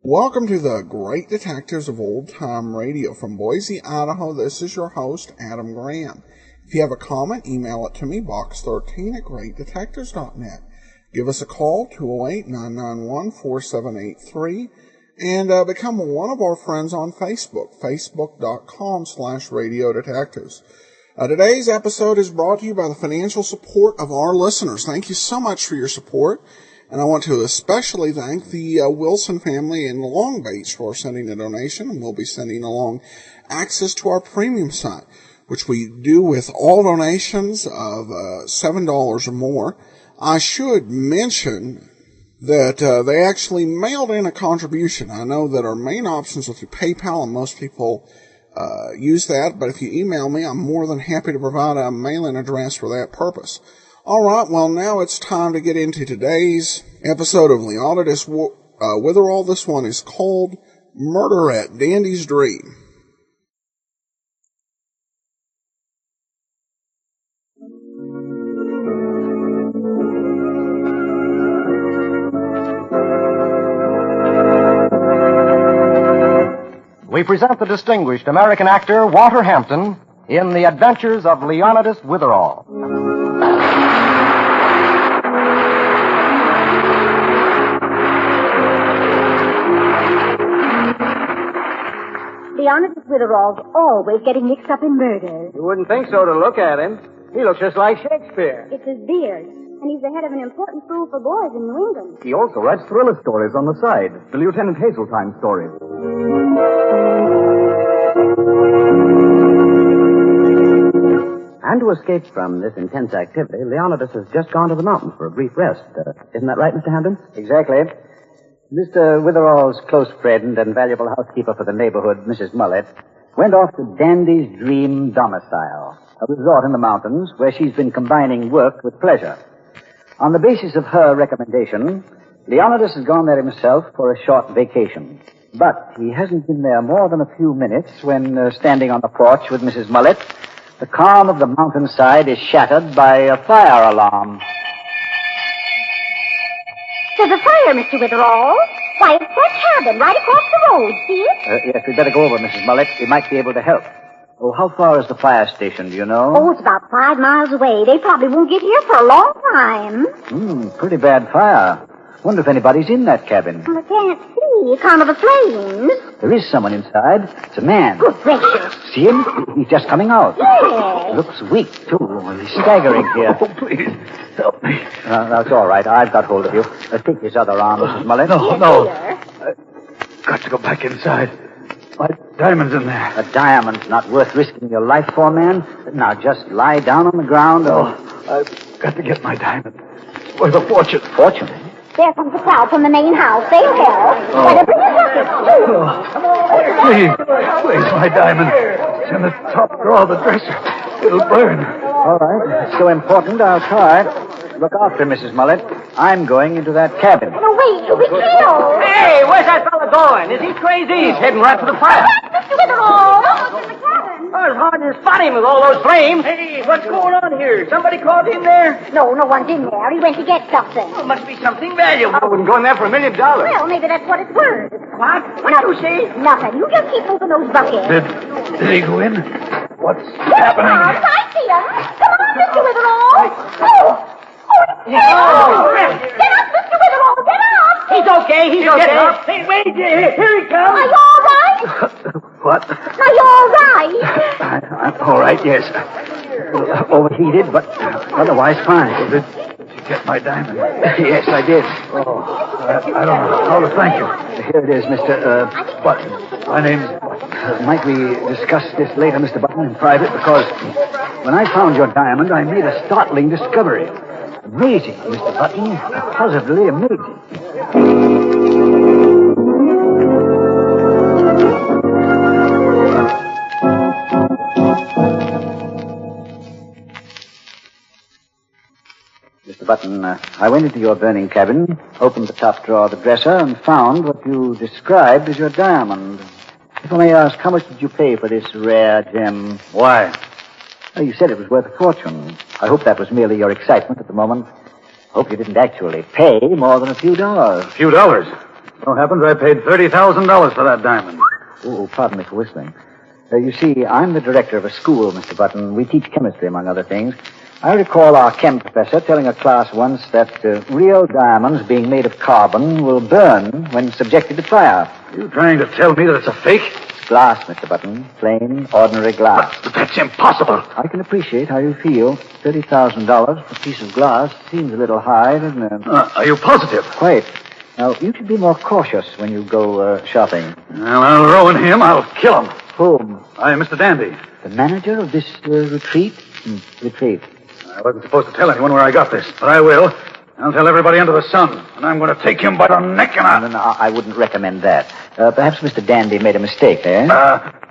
Welcome to the Great Detectives of Old Time Radio. From Boise, Idaho, this is your host, Adam Graham. If you have a comment, email it to me, box13@greatdetectives.net. Give us a call, 208-991-4783, and become one of our friends on Facebook, facebook.com/Radio Detectives. Today's episode is brought to you by the financial support of our listeners. Thank you so much for your support. And I want to especially thank the Wilson family in Long Beach for sending a donation. And we'll be sending along access to our premium site, which we do with all donations of $7 or more. I should mention that they actually mailed in a contribution. I know that our main options are through PayPal, and most people use that. But if you email me, I'm more than happy to provide a mailing address for that purpose. All right, well, now it's time to get into today's episode of Leonidas Witherall. This one is called Murder at Dandy's Dream. We present the distinguished American actor Walter Hampton in The Adventures of Leonidas Witherall. Leonidas Witherall's always getting mixed up in murders. You wouldn't think so to look at him. He looks just like Shakespeare. It's his beard, and he's the head of an important school for boys in New England. He also writes thriller stories on the side, the Lieutenant Hazeltine stories. And to escape from this intense activity, Leonidas has just gone to the mountains for a brief rest. Isn't that right, Mr. Hampton? Exactly. Mr. Witherall's close friend and valuable housekeeper for the neighborhood, Mrs. Malick, went off to Dandy's Dream Domicile, a resort in the mountains where she's been combining work with pleasure. On the basis of her recommendation, Leonidas has gone there himself for a short vacation. But he hasn't been there more than a few minutes when, standing on the porch with Mrs. Malick, the calm of the mountainside is shattered by a fire alarm. There's a fire, Mr. Witherall. Why, it's that cabin right across the road. See it? Yes, we'd better go over, Mrs. Malick. We might be able to help. Oh, how far is the fire station, do you know? Oh, it's about 5 miles away. They probably won't get here for a long time. Pretty bad fire. Wonder if anybody's in that cabin. Well, I can't see. Account of the flames. There is someone inside. It's a man. Good gracious. See him? He's just coming out. Yes. Looks weak, too. He's staggering here. Oh, please, help me. That's all right. I've got hold of you. Take his other arm, Mrs. Malick. No. I've got to go back inside. My diamond's in there. A diamond's not worth risking your life for, man. Now, just lie down on the ground. I've got to get my diamond. It's worth a fortune. Fortune? There comes the crowd from the main house. They'll help. Better bring your bucket. Please, my diamond. It's in the top drawer of the dresser. It'll burn. All right. It's so important, I'll try. Look after Mrs. Malick. I'm going into that cabin. No, wait. You'll be killed. Hey, where's that fella going? Is he crazy? He's heading right for the fire. Mr. Witherall. Someone's in the cabin. Oh, it's hard to spot him with all those flames. Hey, what's going on here? Somebody called in there? No, no one's in there. He went to get something. Oh, must be something valuable. I wouldn't go in there for $1 million. Well, maybe that's what it's worth. What? What did you say? Nothing. You just keep moving those buckets. Did he go in? What's happening? I see him. Come on, Mr. Witherall. Get up, Mr. Witherall. Get up. He's okay. He's okay. Get up. Hey, wait. Here he comes. Are you all right? What? Are you all right? I'm all right, yes. Overheated, but otherwise fine. Did you get my diamond? Yes, I did. Oh, I don't know how to thank you. Here it is, Mr. Button. My name's Button. Might we discuss this later, Mr. Button, in private? Because when I found your diamond, I made a startling discovery. Amazing, Mr. Button. Positively amazing. Button, I went into your burning cabin, opened the top drawer of the dresser, and found what you described as your diamond. If I may ask, how much did you pay for this rare gem? Why? Oh, you said it was worth a fortune. I hope that was merely your excitement at the moment. Hope you didn't actually pay more than a few dollars. A few dollars. So happens I paid $30,000 for that diamond. Oh, pardon me for whistling. You see, I'm the director of a school, Mr. Button. We teach chemistry, among other things. I recall our chem professor telling a class once that real diamonds, being made of carbon, will burn when subjected to fire. Are you trying to tell me that it's a fake? It's glass, Mr. Button. Plain, ordinary glass. But that's impossible. I can appreciate how you feel. $30,000 for a piece of glass seems a little high, doesn't it? Are you positive? Quite. Now, you should be more cautious when you go shopping. Well, I'll ruin him. I'll kill him. Whom? I am Mr. Dandy. The manager of this retreat? Retreat. I wasn't supposed to tell anyone where I got this, but I will. I'll tell everybody under the sun, and I'm going to take him by the neck and No, I wouldn't recommend that. Perhaps Mr. Dandy made a mistake, eh?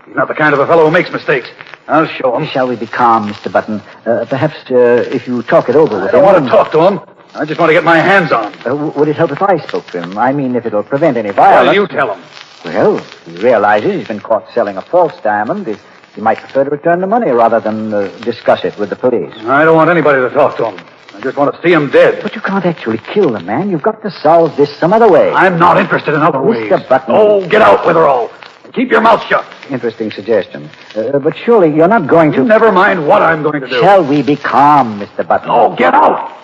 He's not the kind of a fellow who makes mistakes. I'll show him. Shall we be calm, Mr. Button? Perhaps if you talk it over with him... I don't want to talk to him. I just want to get my hands on him. Would it help if I spoke to him? I mean, if it'll prevent any violence... Well, you tell him. Well, if he realizes he's been caught selling a false diamond, he might prefer to return the money rather than discuss it with the police. I don't want anybody to talk to him. I just want to see him dead. But you can't actually kill the man. You've got to solve this some other way. I'm not interested in other ways. Mr. Button... Oh, get out, Witherall. And keep your mouth shut. Interesting suggestion. But surely you're not going to... Never mind what I'm going to do. Shall we be calm, Mr. Button? Oh, get out.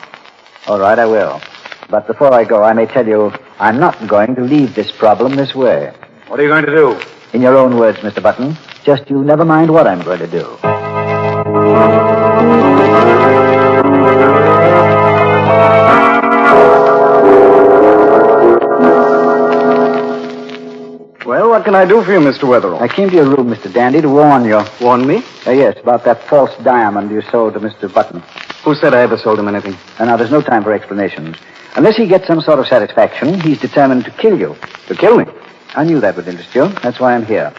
All right, I will. But before I go, I may tell you I'm not going to leave this problem this way. What are you going to do? In your own words, Mr. Button, just you never mind what I'm going to do. Well, what can I do for you, Mr. Witherall? I came to your room, Mr. Dandy, to warn you. Warn me? Yes, about that false diamond you sold to Mr. Button. Who said I ever sold him anything? Now, there's no time for explanations. Unless he gets some sort of satisfaction, he's determined to kill you. To kill me? I knew that would interest you. That's why I'm here.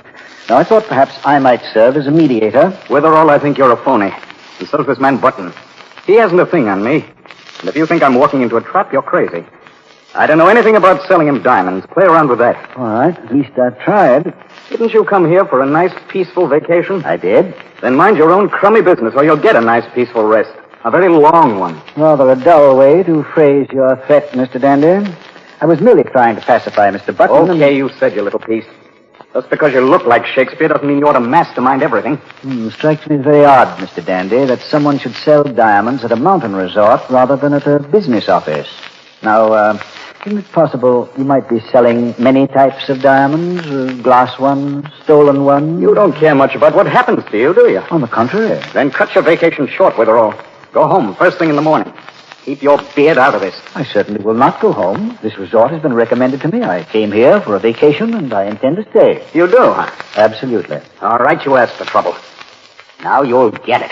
Now, I thought perhaps I might serve as a mediator. Witherall, I think you're a phony. And so's this man Button. He hasn't a thing on me. And if you think I'm walking into a trap, you're crazy. I don't know anything about selling him diamonds. Play around with that. All right, at least I tried. Didn't you come here for a nice, peaceful vacation? I did. Then mind your own crummy business, or you'll get a nice, peaceful rest. A very long one. Rather a dull way to phrase your threat, Mr. Dandy. I was merely trying to pacify Mr. Button. Okay, you said, you little piece. Just because you look like Shakespeare doesn't mean you ought to mastermind everything. Strikes me as very odd, Mr. Dandy, that someone should sell diamonds at a mountain resort rather than at a business office. Now, isn't it possible you might be selling many types of diamonds? Glass ones, stolen ones? You don't care much about what happens to you, do you? On the contrary. Then cut your vacation short, Witherall. Go home first thing in the morning. Keep your beard out of this. I certainly will not go home. This resort has been recommended to me. I came here for a vacation, and I intend to stay. You do, huh? Absolutely. All right, you asked for trouble. Now you'll get it.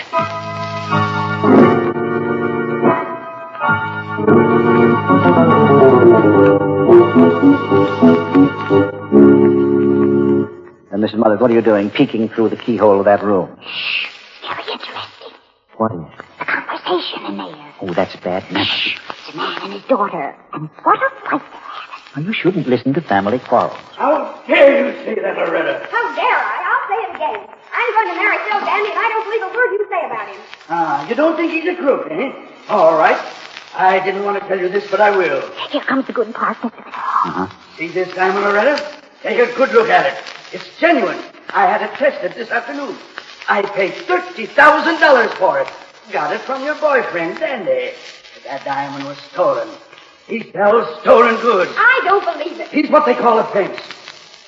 Mrs. Malick, what are you doing peeking through the keyhole of that room? Shh. Very interesting. What is it? The conversation in there. Oh, that's bad manners. It's a man and his daughter. And what a fight they're having. Now, you shouldn't listen to family quarrels. How dare you say that, Loretta? How dare I? I'll say it again. I'm going to marry Phil Dandy, and I don't believe a word you say about him. You don't think he's a crook, eh? All right. I didn't want to tell you this, but I will. Here comes the good part, Mr. Witherall. See this diamond, Loretta? Take a good look at it. It's genuine. I had it tested this afternoon. I paid $30,000 for it. Got it from your boyfriend, Dandy. But that diamond was stolen. He sells stolen goods. I don't believe it. He's what they call a fence.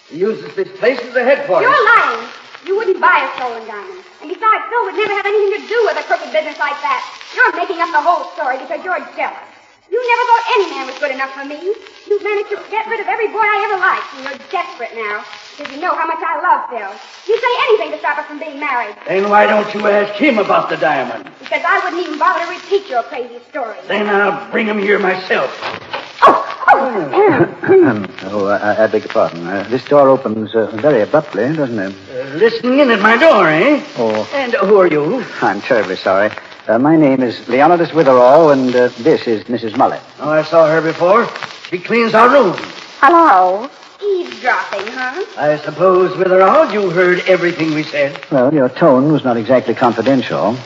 He uses this place as a headquarters. You're lying. You wouldn't buy a stolen diamond. And besides, Phil would never have anything to do with a crooked business like that. You're making up the whole story because you're jealous. You never thought any man was good enough for me. You've managed to get rid of every boy I ever liked, and you're desperate now because you know how much I love Phil. You'd say anything to stop us from being married. Then why don't you ask him about the diamond? Because I wouldn't even bother to repeat your crazy story. Then I'll bring him here myself. I beg your pardon. This door opens very abruptly, doesn't it? Listening in at my door, eh? Oh. And who are you? I'm terribly sorry. My name is Leonidas Witherall, and this is Mrs. Malick. Oh, I saw her before. She cleans our room. Hello. Eavesdropping, huh? I suppose, Witherall, you heard everything we said. Well, your tone was not exactly confidential.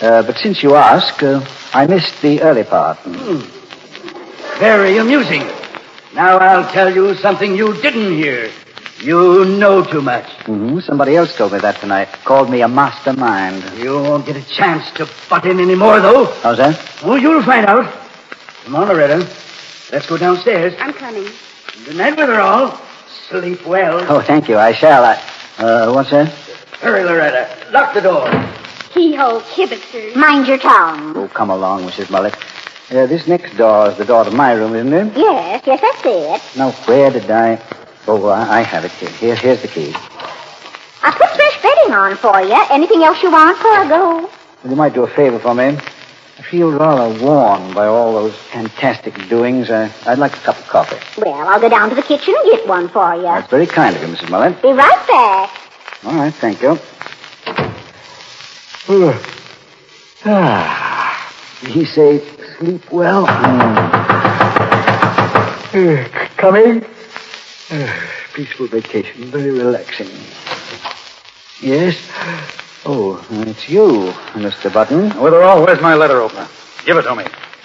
But since you ask, I missed the early part. Very amusing. Now I'll tell you something you didn't hear. You know too much. Somebody else told me that tonight. Called me a mastermind. You won't get a chance to butt in anymore, though. How's that? Oh, you'll find out. Come on, Loretta. Let's go downstairs. I'm coming. Good night, Witherall. Sleep well. Oh, thank you. I shall. What's that? Hurry, Loretta. Lock the door. Hee-ho, kibitzers. Mind your tongue. Oh, come along, Mrs. Malick. This next door is the door to my room, isn't it? Yes, that's it. Now, where did I... Oh, I have it here. Here's the key. I put fresh bedding on for you. Anything else you want before I go? Well, you might do a favor for me. I feel rather worn by all those fantastic doings. I'd like a cup of coffee. Well, I'll go down to the kitchen and get one for you. That's very kind of you, Mrs. Malick. Be right back. All right, thank you. He say, sleep well. Coming? Peaceful vacation, very relaxing. Yes? Oh, it's you, Mr. Button. Witherall, where's my letter opener? Give it to me.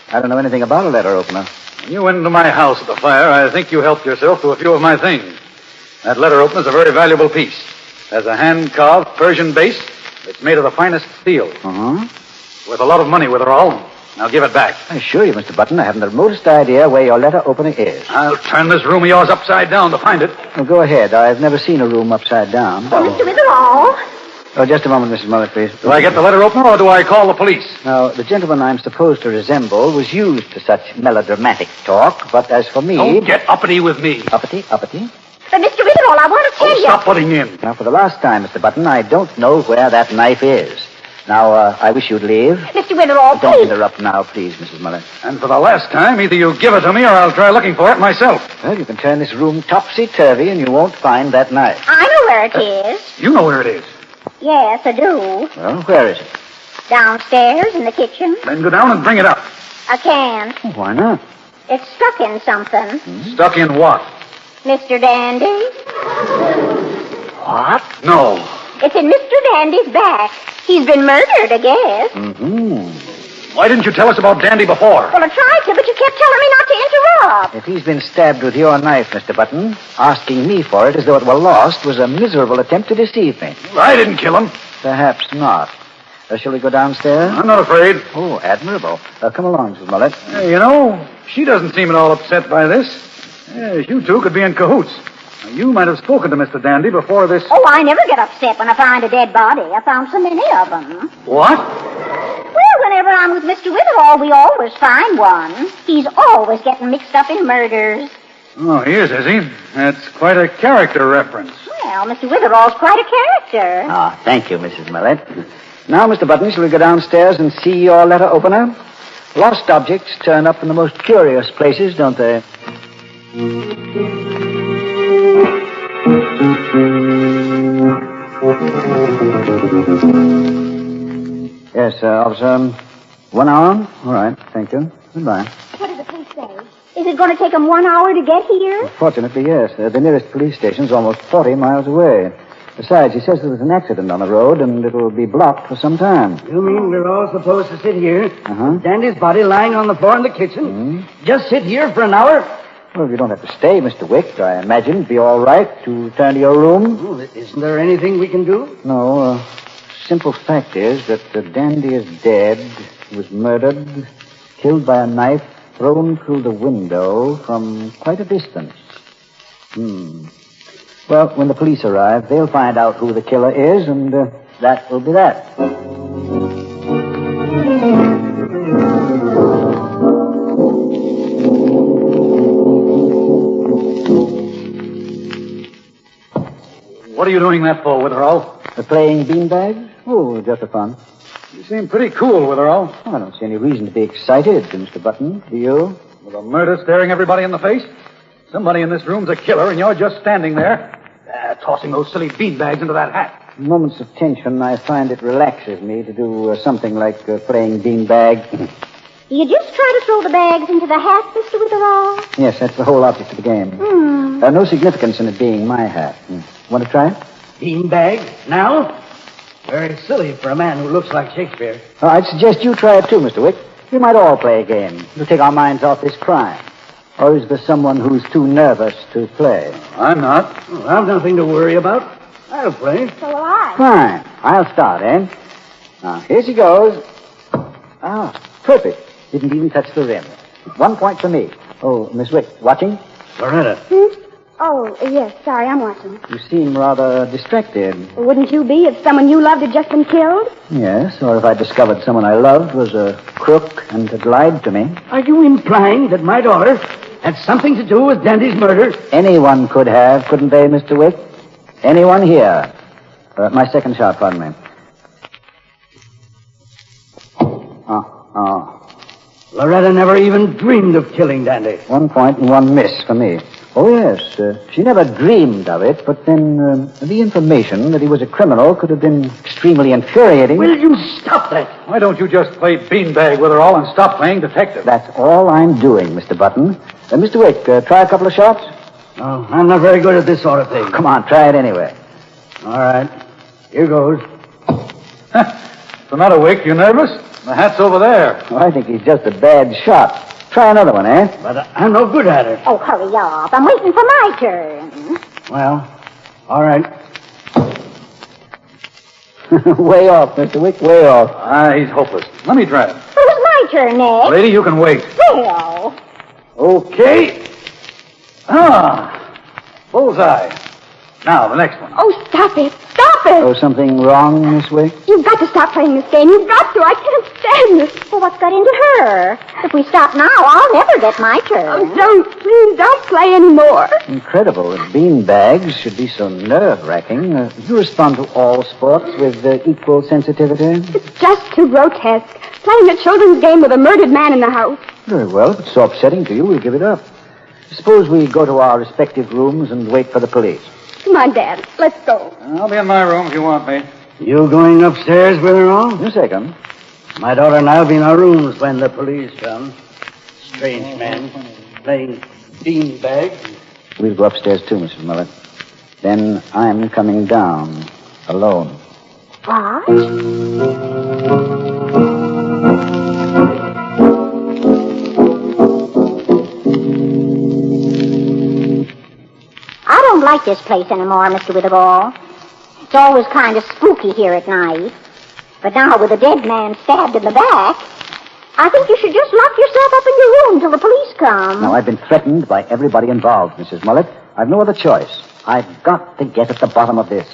I don't know anything about a letter opener. When you went into my house at the fire, I think you helped yourself to a few of my things. That letter opener's a very valuable piece. Has a hand-carved Persian base that's made of the finest steel. Uh-huh. Worth a lot of money, Witherall. Now give it back. I assure you, Mr. Button, I haven't the remotest idea where your letter opener is. I'll turn this room of yours upside down to find it. Well, go ahead. I've never seen a room upside down. Oh, Mr. Witherall. Oh, just a moment, Mrs. Malick, please. Do I get the letter opener or do I call the police? Now, the gentleman I'm supposed to resemble was used to such melodramatic talk, but as for me... Don't get uppity with me. Uppity? But, Mr. Witherall, I want to tell you... Stop putting in. Now, for the last time, Mr. Button, I don't know where that knife is. Now, I wish you'd leave. Mr. Witherall, Don't please. interrupt now, please, Mrs. Malick. And for the last time, either you give it to me or I'll try looking for it myself. Well, you can turn this room topsy-turvy and you won't find that knife. I know where it is. You know where it is. Yes, I do. Well, where is it? Downstairs in the kitchen. Then go down and bring it up. I can't. Oh, why not? It's stuck in something. Stuck in what? Mr. Dandy. What? No. It's in Mr. Dandy's back. He's been murdered, I guess. Why didn't you tell us about Dandy before? Well, I tried to, but you kept telling me not to interrupt. If he's been stabbed with your knife, Mr. Button, asking me for it as though it were lost was a miserable attempt to deceive me. I didn't kill him. Perhaps not. Shall we go downstairs? I'm not afraid. Oh, admirable. Come along, Mrs. Malick. You know, she doesn't seem at all upset by this. You two could be in cahoots. You might have spoken to Mr. Dandy before this... Oh, I never get upset when I find a dead body. I found so many of them. What? Well, whenever I'm with Mr. Witherall, we always find one. He's always getting mixed up in murders. Oh, he is he? That's quite a character reference. Well, Mr. Witherall's quite a character. Ah, thank you, Mrs. Malick. Now, Mr. Button, shall we go downstairs and see your letter opener? Lost objects turn up in the most curious places, don't they? Yes, officer. 1 hour? All right, thank you. Goodbye. What does the police say? Is it going to take them 1 hour to get here? Fortunately, yes. The nearest police station is almost 40 miles away. Besides, he says there was an accident on the road, and it'll be blocked for some time. You mean we're all supposed to sit here? Uh-huh. Dandy's body lying on the floor in the kitchen? Just sit here for an hour? Well, you don't have to stay, Mr. Wick. I imagine it'd be all right to return to your room. Oh, isn't there anything we can do? No, simple fact is that Dandy is dead. He was murdered, killed by a knife thrown through the window from quite a distance. Well, when the police arrive, they'll find out who the killer is, and that will be that. What are you doing that for, Witherall? Playing beanbags? Oh, just for fun. You seem pretty cool, Witherall. Oh, I don't see any reason to be excited, Mr. Button. Do you? With a murder staring everybody in the face? Somebody in this room's a killer, and you're just standing there. Tossing those silly beanbags into that hat. In moments of tension, I find it relaxes me to do something like playing beanbag. You just try to throw the bags into the hat, Mr. Witherall? Yes, that's the whole object of the game. No significance in it being my hat. Want to try it? Beanbag? Now? Very silly for a man who looks like Shakespeare. I'd suggest you try it too, Mr. Wick. We might all play a game to take our minds off this crime. Or is there someone who's too nervous to play? I'm not. Well, I've nothing to worry about. I'll play. So will I. Fine. I'll start, eh? Now, here she goes. Ah, perfect. Didn't even touch the rim. 1 point for me. Oh, Miss Wick, watching? Loretta. Oh, yes, sorry, I'm watching. You seem rather distracted. Wouldn't you be if someone you loved had just been killed? Yes, or if I discovered someone I loved was a crook and had lied to me. Are you implying that my daughter had something to do with Dandy's murder? Anyone could have, couldn't they, Mr. Wick? Anyone here? My second shot, pardon me. Oh. Loretta never even dreamed of killing Dandy. 1 point and 1 miss for me. Oh, yes. She never dreamed of it, but then the information that he was a criminal could have been extremely infuriating. Will you stop that? Why don't you just play beanbag with her all and stop playing detective? That's all I'm doing, Mr. Button. Mr. Wick, try a couple of shots? Oh, I'm not very good at this sort of thing. Come on, try it anyway. All right. Here goes. What's the matter, Wick? You nervous? The hat's over there. Oh, I think he's just a bad shot. Try another one, eh? But I'm no good at it. Oh, hurry up. I'm waiting for my turn. Well, all right. Way off, Mr. Wick, way off. He's hopeless. Let me try it. It was my turn next. Lady, you can wait. Well, Okay. Bullseye. Now, the next one. oh, stop it. Stop it. Oh, something wrong, Miss Wick? You've got to stop playing this game. You've got to. I can't stand this. Well, what's got into her? If we stop now, I'll never get my turn. Oh, don't. Please don't play anymore. Incredible that beanbags should be so nerve-wracking. You respond to all sports with equal sensitivity? It's just too grotesque. Playing a children's game with a murdered man in the house. Very well. If it's so upsetting to you, we'll give it up. Suppose we go to our respective rooms and wait for the police. Come on, Dad. Let's go. I'll be in my room if you want me. You going upstairs with her all? In a second. My daughter and I'll be in our rooms when the police come. Strange man. Playing beanbag. We'll go upstairs too, Mrs. Malick. Then I'm coming down. Alone. What? I don't like this place anymore, Mr. Witherall. It's always kind of spooky here at night. But now with a dead man stabbed in the back, I think you should just lock yourself up in your room till the police come. Now, I've been threatened by everybody involved, Mrs. Malick. I've no other choice. I've got to get at the bottom of this.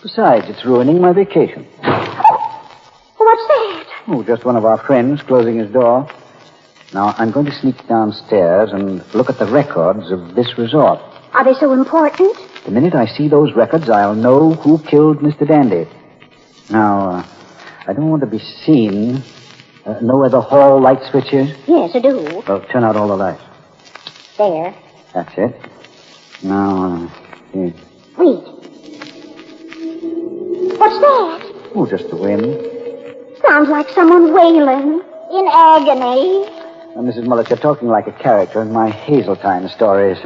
Besides, it's ruining my vacation. What's that? Oh, just one of our friends closing his door. Now, I'm going to sneak downstairs and look at the records of this resort. Are they so important? The minute I see those records, I'll know who killed Mr. Dandy. Now, I don't want to be seen. Know where the hall light switch is? Yes, I do. Well, turn out all the lights. There. That's it. Now, here. Wait. What's that? Oh, just the wind. Sounds like someone wailing in agony. Now, Mrs. Malick, you're talking like a character in my Hazeltine stories.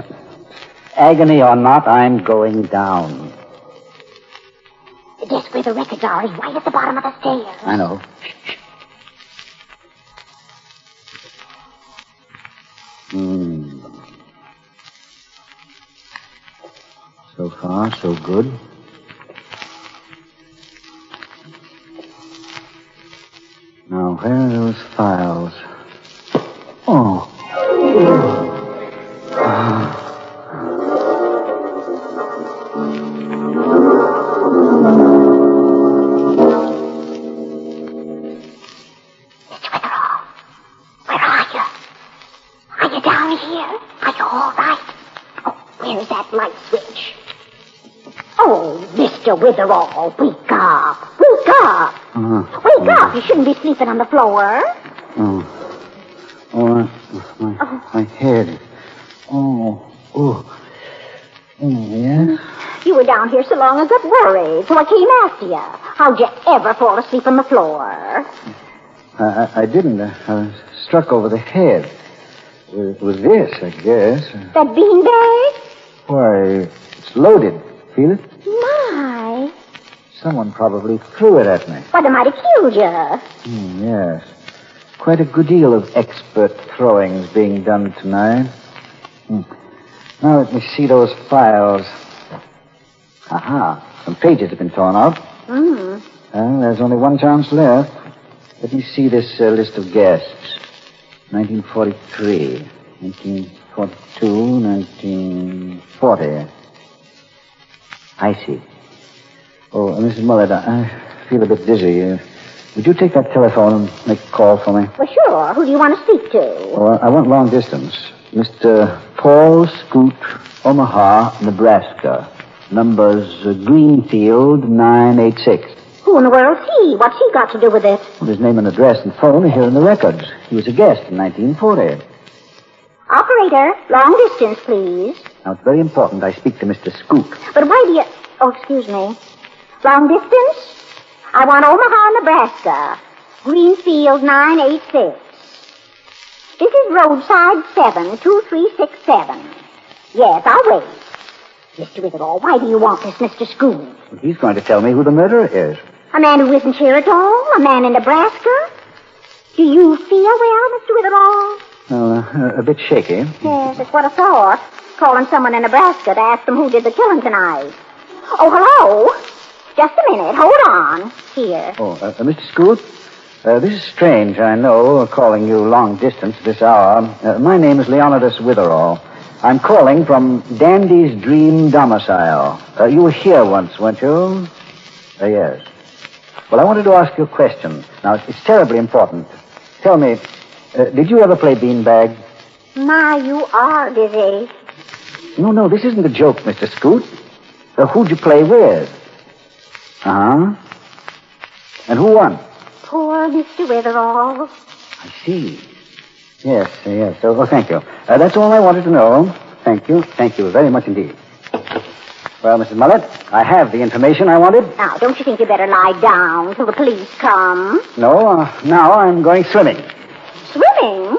Agony or not, I'm going down. The desk where the records are is right at the bottom of the stairs. I know. So far, so good. Now, where are those files? Oh. Mr. Witherall, wake up. Wake up. Wake up. You shouldn't be sleeping on the floor. My head. Oh. Yes? You were down here so long I got worried, so I came after you. How'd you ever fall asleep on the floor? I didn't. I was struck over the head. With this, I guess. That beanbag? Why, it's loaded. Feel it? My. Someone probably threw it at me. Why, they might have killed you. Yes. Quite a good deal of expert throwings being done tonight. Now let me see those files. Aha. Some pages have been torn out. Well, there's only one chance left. Let me see this list of guests. 1943, 1942, 1940. I see. Oh, Mrs. Mullet, I feel a bit dizzy. Would you take that telephone and make a call for me? Well, sure. Who do you want to speak to? Well, I want long distance. Mr. Paul Scoot, Omaha, Nebraska. Numbers Greenfield 986. Who in the world's he? What's he got to do with it? Well, his name and address and phone are here in the records. He was a guest in 1940. Operator, long distance, please. Now, it's very important I speak to Mr. Scoot. But why do you... Oh, excuse me. Long distance? I want Omaha, Nebraska. Greenfield 986. This is roadside 72367. Yes, I'll wait. Mr. Witherall, why do you want this, Mr. Scoot? Well, he's going to tell me who the murderer is. A man who isn't here at all? A man in Nebraska? Do you feel well, Mr. Witherall? Well, a bit shaky. Yes, it's what I thought. Calling someone in Nebraska to ask them who did the killing tonight. Oh, hello. Just a minute. Hold on. Here. Oh, Mr. Scoot, this is strange, I know, calling you long distance this hour. My name is Leonidas Witherall. I'm calling from Dandy's Dream Domicile. You were here once, weren't you? Yes. Well, I wanted to ask you a question. Now, it's terribly important. Tell me, did you ever play Beanbag? My, you are busy. No, this isn't a joke, Mr. Scoot. Who'd you play with? Uh-huh. And who won? Poor Mr. Witherall. I see. Yes. Oh, thank you. That's all I wanted to know. Thank you very much indeed. Well, Mrs. Mullet, I have the information I wanted. Now, don't you think you better lie down till the police come? No, now I'm going swimming. Swimming?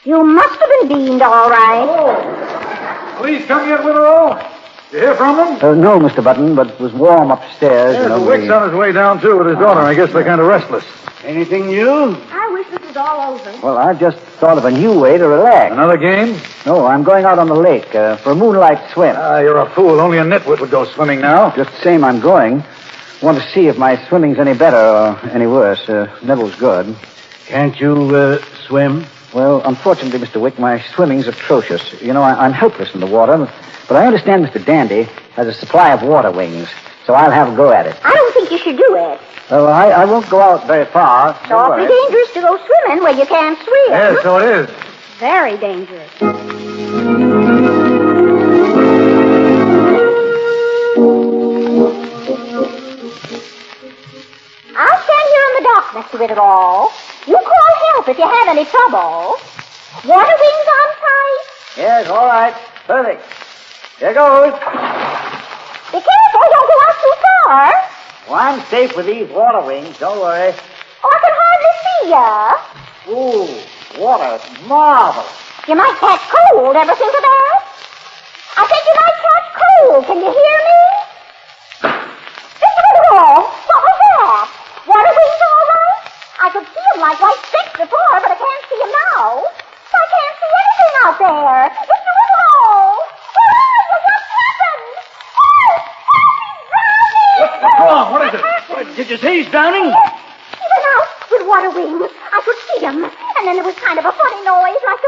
You must have been beamed, all right. Oh. Police come yet, Witherall? You hear from them? No, Mr. Button, but it was warm upstairs. There's a Wix on his way down, too, with his daughter. I guess they're kind of restless. Anything new? I wish this was all over. Well, I've just thought of a new way to relax. Another game? No, I'm going out on the lake for a moonlight swim. You're a fool. Only a nitwit would go swimming now. Just the same, I'm going. Want to see if my swimming's any better or any worse. Never was good. Can't you swim? Well, unfortunately, Mr. Wick, my swimming's atrocious. You know, I'm helpless in the water, but I understand Mr. Dandy has a supply of water wings, so I'll have a go at it. I don't think you should do it. Well, I won't go out very far. It's awfully dangerous to go swimming where you can't swim. Yes, so it is. Very dangerous. I'll stand here on the dock, Mr. Witherall. You call help if you have any trouble. Water wings on tight? Yes, all right. Perfect. Here goes. Be careful, don't go out too far. Well, I'm safe with these water wings. Don't worry. Oh, I can hardly see you. Ooh, water. Marvelous. You might catch cold. Ever think of that? I think you might catch cold. Can you hear me? Mr. Witherall, what was that? Water wings all right? I could see them like white sticks before, but I can't see them now. I can't see anything out there. Mr. Witherall, where are you? What's happened? Help! He's drowning! What's wrong? What is it? Did you say he's drowning? He went out with water wings. I could see him. And then there was kind of a funny noise, like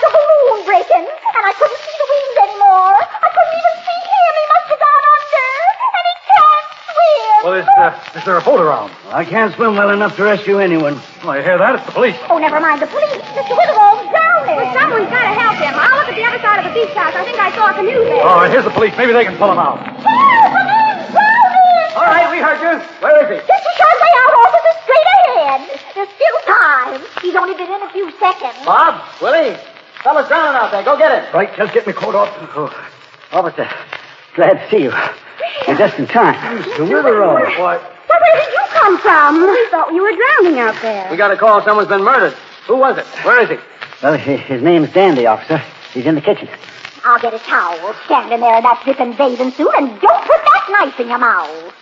a balloon breaking. And I couldn't see the wings anymore. I couldn't even see him. He must have gone under. And he can't swim. Well, is there a boat around? I can't swim well enough to rescue anyone. Oh, you hear that? It's the police. Oh, never mind the police. Mr. Witherall's drowning. Well, someone's got to help him. I'll look at the other side of the beach house. I think I saw a canoe there. All right, here's the police. Maybe they can pull him out. Help! He's drowning! All right, we heard you. Where is he? Just a short way out, officer, straight ahead. There's still time. He's only been in a few seconds. Bob, Willie, fella's drowning out there. Go get him. Right, just get me coat off. Oh, Officer, glad to see you. You're just in time. Mr. Witherall. What? Well, where did you come from? We thought you were drowning out there. We got a call someone's been murdered. Who was it? Where is he? Well, his name's Dandy, officer. He's in the kitchen. I'll get a towel, stand in there in that dripping bathing suit, and don't put that knife in your mouth.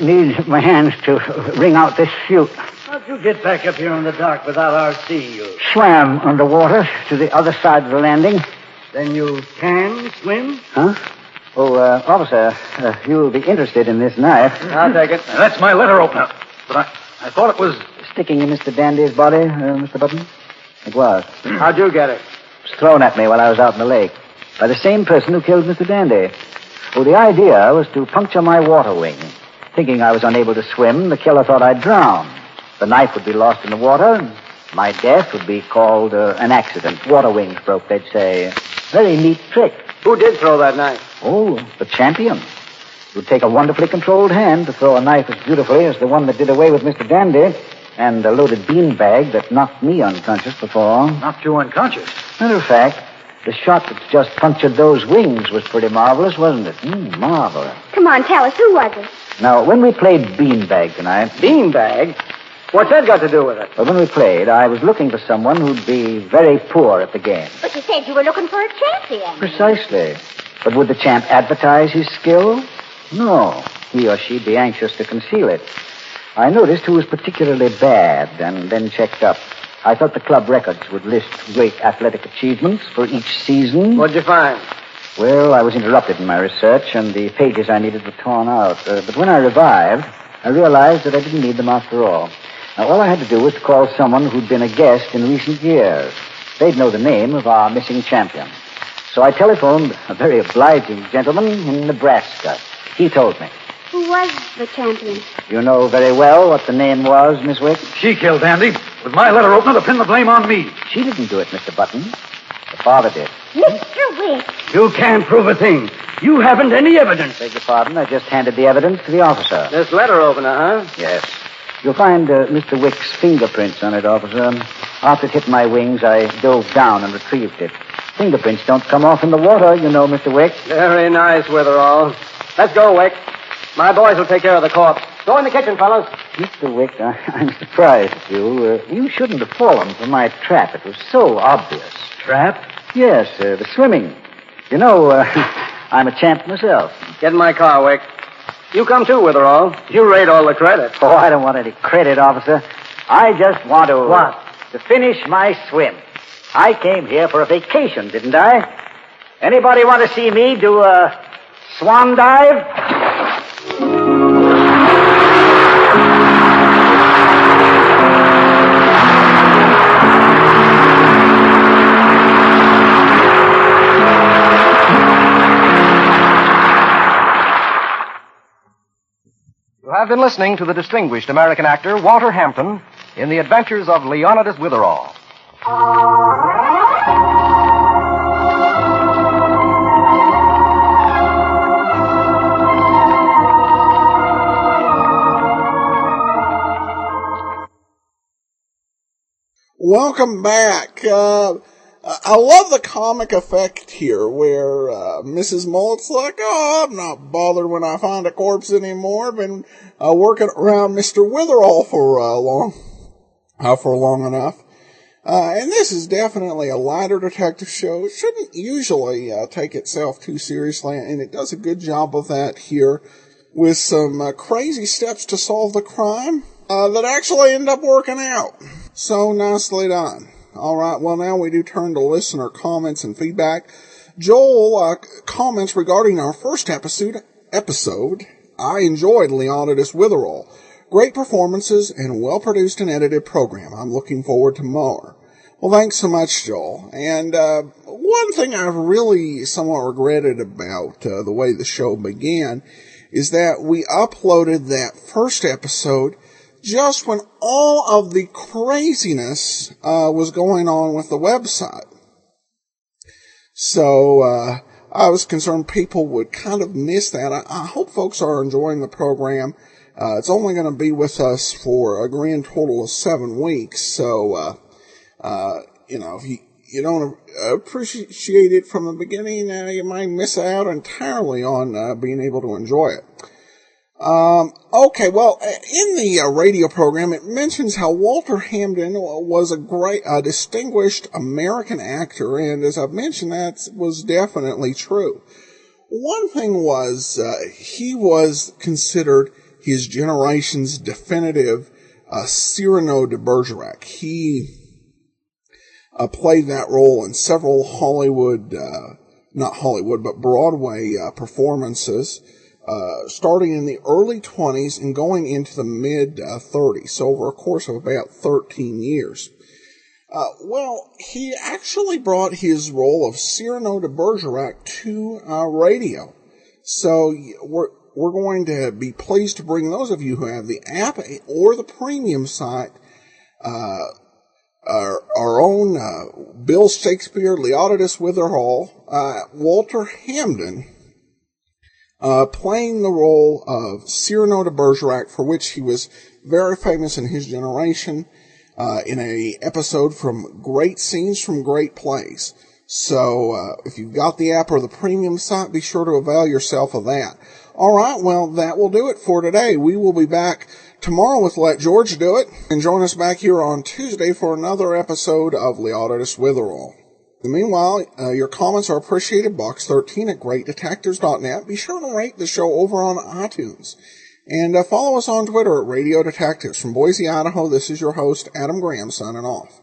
Need my hands to wring out this suit. How'd you get back up here in the dark without our seeing you? Swam underwater to the other side of the landing. Then you can swim? Huh? Oh, officer, you'll be interested in this knife. I'll take it. That's my letter opener. But I thought it was... Sticking in Mr. Dandy's body, Mr. Button? It was. How'd you get it? It was thrown at me while I was out in the lake by the same person who killed Mr. Dandy. Oh, the idea was to puncture my water wing. Thinking I was unable to swim, the killer thought I'd drown. The knife would be lost in the water, and my death would be called an accident. Water wings broke, they'd say. Very neat trick. Who did throw that knife? Oh, the champion. It would take a wonderfully controlled hand to throw a knife as beautifully as the one that did away with Mr. Dandy and a loaded beanbag that knocked me unconscious before. Knocked you unconscious? Matter of fact, the shot that just punctured those wings was pretty marvelous, wasn't it? Marvelous. Come on, tell us. Who was it? Now, when we played Beanbag tonight... Beanbag? What's that got to do with it? Well, when we played, I was looking for someone who'd be very poor at the game. But you said you were looking for a champion. Precisely. But would the champ advertise his skill? No. He or she'd be anxious to conceal it. I noticed who was particularly bad and then checked up. I thought the club records would list great athletic achievements for each season. What'd you find? Well, I was interrupted in my research, and the pages I needed were torn out. But when I revived, I realized that I didn't need them after all. Now, all I had to do was to call someone who'd been a guest in recent years. They'd know the name of our missing champion. So I telephoned a very obliging gentleman in Nebraska. He told me. Who was the champion? You know very well what the name was, Miss Wick? She killed Dandy with my letter opener to pin the blame on me. She didn't do it, Mr. Button. The father did. Mr. Wick. You can't prove a thing. You haven't any evidence. Beg your pardon, I just handed the evidence to the officer. This letter opener, huh? Yes. You'll find Mr. Wick's fingerprints on it, officer. After it hit my wings, I dove down and retrieved it. Fingerprints don't come off in the water, you know, Mr. Wick. Very nice, Witherall. Let's go, Wick. My boys will take care of the corpse. Go in the kitchen, fellas. Mr. Wick, I'm surprised at you. You shouldn't have fallen for my trap. It was so obvious. Trap? Yes, the swimming. You know, I'm a champ myself. Get in my car, Wick. You come too, Witherall. You rate all the credit. Oh, I don't want any credit, officer. I just want to... What? To finish my swim. I came here for a vacation, didn't I? Anybody want to see me do a swan dive? You have been listening to the distinguished American actor Walter Hampton in The Adventures of Leonidas Witherall. Welcome back. I love the comic effect here where Mrs. Mullet's like, oh, I'm not bothered when I find a corpse anymore. Been working around Mr. Witherall for long enough. And this is definitely a lighter detective show. It shouldn't usually take itself too seriously, and it does a good job of that here with some crazy steps to solve the crime that actually end up working out. So nicely done. All right, well, now we do turn to listener comments and feedback. Joel comments regarding our first episode. I enjoyed Leonidas Witherall. Great performances and well-produced and edited program. I'm looking forward to more. Well, thanks so much, Joel. And one thing I've really somewhat regretted about the way the show began is that we uploaded that first episode just when all of the craziness was going on with the website. So I was concerned people would kind of miss that. I hope folks are enjoying the program. It's only going to be with us for a grand total of 7 weeks. So, if you don't appreciate it from the beginning, you might miss out entirely on being able to enjoy it. Okay, well, in the radio program, it mentions how Walter Hampton was a distinguished American actor, and as I've mentioned, that was definitely true. One thing was, he was considered his generation's definitive Cyrano de Bergerac. He played that role in several Broadway performances, starting in the early 20s and going into the mid-30s, so over a course of about 13 years. Well, he actually brought his role of Cyrano de Bergerac to radio. So we're going to be pleased to bring those of you who have the app or the premium site, our own Bill Shakespeare, Leonidas Witherall, Walter Hampton, playing the role of Cyrano de Bergerac, for which he was very famous in his generation, in a episode from Great Scenes from Great Plays. So, if you've got the app or the premium site, be sure to avail yourself of that. Alright, well, that will do it for today. We will be back tomorrow with Let George Do It, and join us back here on Tuesday for another episode of Leonidas Witherall. Meanwhile, your comments are appreciated. Box 13 at greatdetectives.net. Be sure to rate the show over on iTunes. And follow us on Twitter at Radio Detectives. From Boise, Idaho, this is your host, Adam Graham, signing off.